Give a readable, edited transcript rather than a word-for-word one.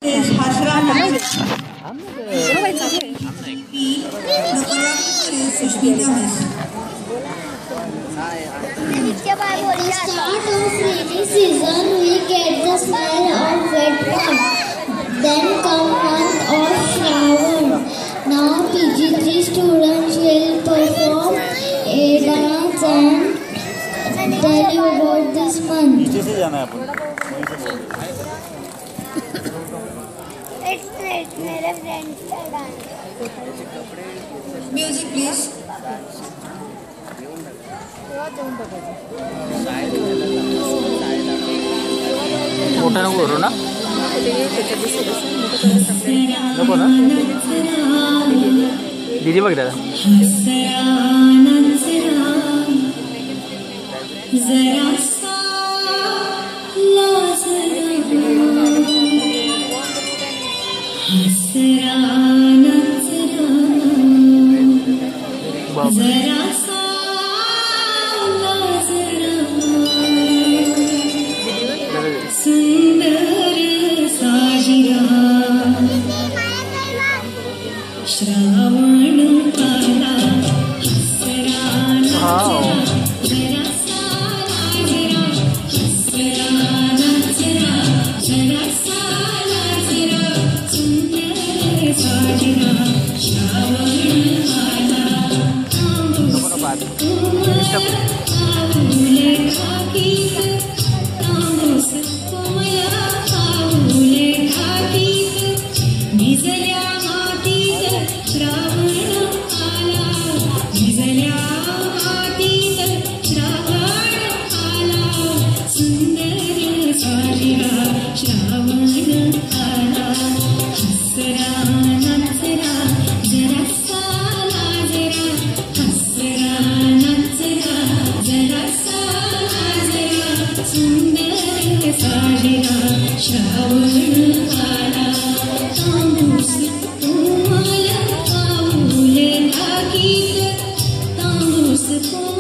Start of rainy season, we get the smell of wet mud. Then come month of Shravan. Now PG3 students will perform a dance and tell you about this month. It's मेरे friends का dance. Music please. मोठा नको करू ना नको ना दीदी बघ दादा Tamus